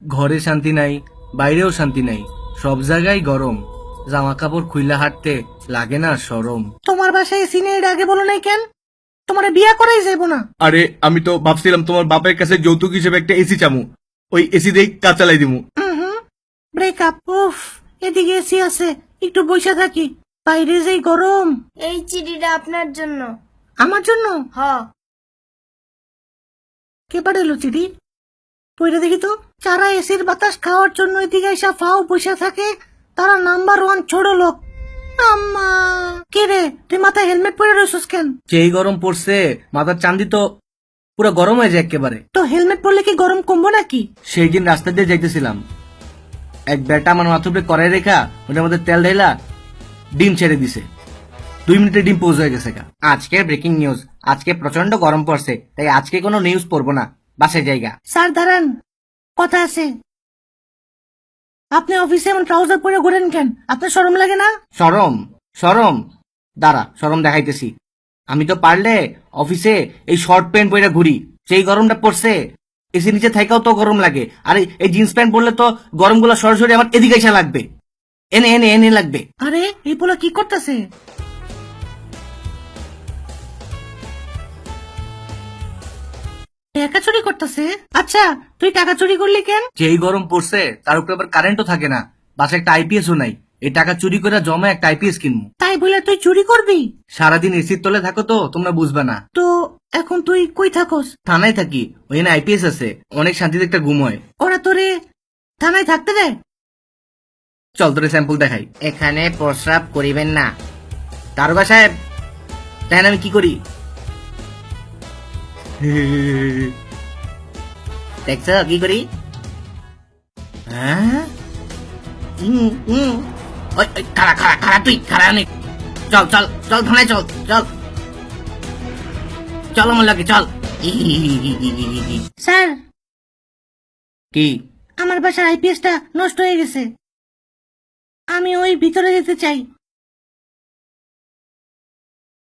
ঘরে শান্তি নাই, বাইরেও শান্তি নাই, সব জায়গায় গরম। জামা কাপড় খুইলা হাঁটতে লাগে না শরম। তোমার বাসায় এসি নেই, এর আগে বলো নাই কেন? তোমার বিয়া করাই যাবো না। আরে আমি তো ভাবছিলাম তোমার বাপের কাছে যৌতুক হিসেবে একটা এসি চামু, ওই এসি দিয়ে কাজ চালাই দিমু। ব্রেকআপ। উফ, এদিকে এসি আছে, একটু বসে থাকি। বাইরে যেই গরম। এই চিঠিটা আপনার জন্য। আমার জন্য? হ। কে পাঠালো চিঠি? পইরা দেখি তো। যারা এসির বাতাস খাওয়ার জন্য এদিকে এসে ফাও বসে থাকে, তারা নাম্বার 1 ছোট লোক। আম্মা, কে রে, তুই মাথায় হেলমেট পরে রয়েছিস কেন? যেই গরম পড়ছে মাথার চান্দি তো পুরো গরম হয়ে যায় একেবারে। তো হেলমেট পরলে কি গরম কমবো নাকি? সেই দিন রাস্তা দিয়ে যাইতেছিলাম, এক বেটা আমার মাথার উপরে কড়াই রেখা ওটার মধ্যে তেল ঢেলা ডিম ছেড়ে দিছে। 2 মিনিটে ডিম পোজ হয়ে গেছে। আজকে ব্রেকিং নিউজ, আজকে প্রচন্ড গরম পড়ছে, তাই আজকে কোনো নিউজ পড়বো না, বাসায় জায়গা। স্যার দাঁড়ান, কথা আছে। আপনি অফিসে এমন ট্রাউজার পরে ঘোরেন কেন? আপনার শরম লাগে না? শরম? শরম? দাঁড়া, শরম দেখাইতেছি। আমি তো পারলে অফিসে এই শর্ট প্যান্ট পরে ঘুরি, সেই গরমটা পড়ছে এসি নিচে থাকাও তো গরম লাগে। আর এই জিন্স প্যান্ট পরলে তো গরমগুলো সরাসরি আমার এদিকে এসে লাগবে, এনে এনে এনে লাগবে। আরে এই পোলা কি করতেছে? টাকা চুরি করতেছে? আচ্ছা, তুই টাকা চুরি করলি কেন? যেই গরম পড়ছে তার উপরে আবার কারেন্টও থাকে না, বাসায় একটা আইপিএসও নাই। এই টাকা চুরি করে জমা একটা আইপিএস কিনবো। তাই বলে তুই চুরি করবি? সারাদিন এসির তলে থাকো তো তোমরা বুঝবে না। তো এখন তুই কই থাকোস? থানায় থাকি, ওইখানে আইপিএস আছে, অনেক শান্তিতে একটা ঘুম হয়। ওরা তোরে থানায় থাকতে দেয়? চল তোরে স্যাম্পল দেখাই। এখানে প্রস্রাব করিবেন না। দারোগা সাহেব, দেখেন আমি কি করি। দেখছ কি করি? হ্যাঁ, ওই, ওই, খাড়া খাড়া খাড়া, তুই খাড়া অনেক। চল চল চল থানায়, চল চল চল আমার লাগে, চল। স্যার, কি? আমার বাসার আইপিএসটা নষ্ট হয়ে গেছে, আমি ওই ভিতরে যেতে চাই।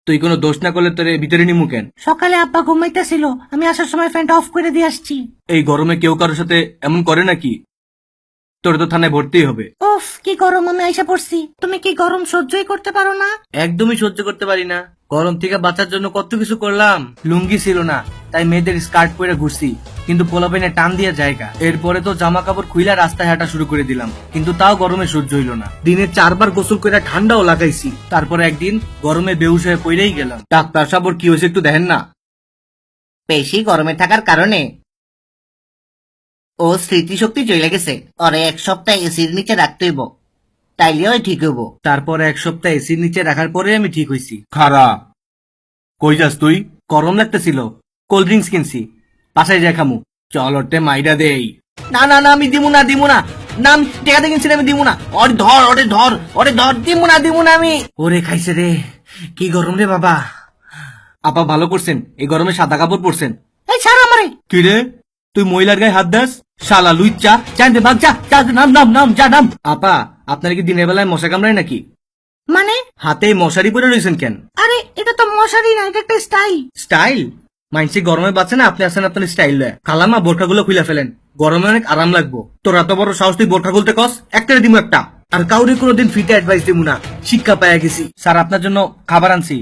তুই কোনো দোষ না করলে তোরে ভিতরে নিমু কেন? সকালে আব্বা ঘুমাইতেছিল, আমি আসার সময় ফ্যানটা অফ করে দিয়ে আসছি। এই গরমে কেউ কারোর সাথে এমন করে নাকি? তোর তো থানায় ভর্তিই হবে। উফ, কি গরম, আমি আইসা পড়ছি। তুমি কি গরম সহ্যই করতে পারো না? একদমই সহ্য করতে পারি না। গরম থেকে বাঁচার জন্য কত কিছু করলাম। লুঙ্গি ছিল না, তাই মেয়েদের স্কার্ট পরে ঘুরছি, কিন্তু পোলাপাইনে টান দিয়ে জায়গা। এরপরে তো জামা কাপড় খুইলা রাস্তায় হাঁটা শুরু করে দিলাম, কিন্তু তাও গরমে সহ্য হইল না। দিনে 4 বার গোসল করে ঠান্ডাও লাগাইছি। তারপরে একদিন গরমে বেহুশ হয়ে পড়েই গেলাম। ডাক্তার সাহেব, ওর কি হয়েছে একটু দেখেন না। বেশি গরমে থাকার কারণে ও স্মৃতিশক্তি চলে গেছে, ওরে 1 সপ্তাহ এসির নিচে রাখতে হইব, তাইলে ওই ঠিক হইব। তারপরে 1 সপ্তাহ এসির নিচে রাখার পরে আমি ঠিক হইছি। খারা, কই যাস তুই? গরম লাগতেছিল, কোল্ড ড্রিঙ্কস কিনছি, বাসায় যাই খামু। চল ওটে মাইরা দেই। না না না, আমি দিমু না দিমু না, নাম টেকাতে কিনছি আমি দিমু না। ওরে ধর, ওরে ধর, ওরে ধর, দিমু না আমি। ওরে খাইছে রে, কি গরম রে বাবা। আপা ভালো করছেন, এই গরমে সাদা কাপড় পরছেন। এই ছাড় আমারে। কি রে, তুই মহিলার গায়ে হাত দাস? শালা লুইচা, জানতে ভাগ, যা যা, নাম নাম নাম, যা নাম। আপা, আপনার কি দিনের বেলায় মশা কামড়ায় নাকি? মানে? হাতে মশারি পরে রয়েছেন কেন? আরে এটা তো মশারি না, এটা একটা স্টাইল। স্টাইল? মাইনসি গরমে বাঁচে না, আপনি আসেন আপনার স্টাইল লয়। খালামা বোরখাগুলো খুলে ফেলেন, গরমে অনেক আরাম লাগবো। তোর এত বড় সাহস, তুই বোরখা খুলতে কস? একটা দিমু একটা। আর কাউরে কোনোদিন ফিটে অ্যাডভাইস দিমু না, শিক্ষা পাইয়া গেছি। স্যার, আপনার জন্য খাবার আনছি,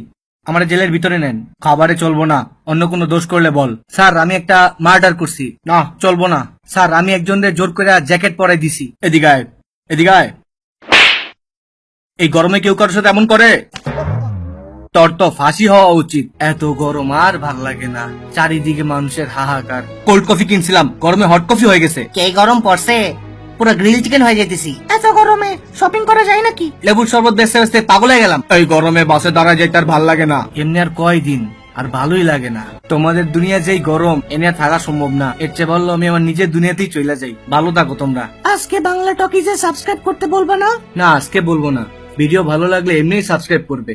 আমার জেলের ভিতরে নেন। খাবারে চলবো না, অন্য কোনো দোষ করলে বল। স্যার, আমি একটা মার্ডার করছি। না, চলবো না। স্যার, আমি একজনের জোর করে জ্যাকেট পরাই দিছি। এদিকে আয়, এদিকে আয়। এই গরমে কেউ কারোর সাথে এমন করে? তোর তো ফাঁসি হওয়া উচিত। এত গরম আর ভাল লাগে না, চারিদিকে মানুষের হাহাকার। কোল্ড কফি কিনছিলাম, গরমে হট কফি হয়ে গেছে। কে গরম পড়ছে, পুরো গ্রিল চিকেন হয়ে যেতেছি। এত গরমে শপিং করা যায় নাকি? লেবুর শরবত বেচতে বেচতে পাগল হয়ে গেলাম। এই গরমে বাসে দাঁড়ায় যাইতে আর ভাল লাগে না। এমনি আর কয়দিন, আর ভালোই লাগে না। তোমাদের দুনিয়া যেই গরম, এনে আর থাকা সম্ভব না। এর চেয়ে বললো আমি আমার নিজের দুনিয়াতেই চলে যাই। ভালো থাকো তোমরা। আজকে বাংলা টকিজে সাবস্ক্রাইব করতে বলবো না? না, আজকে বলবো না। ভিডিও ভালো লাগলে এমনিই সাবস্ক্রাইব করবে।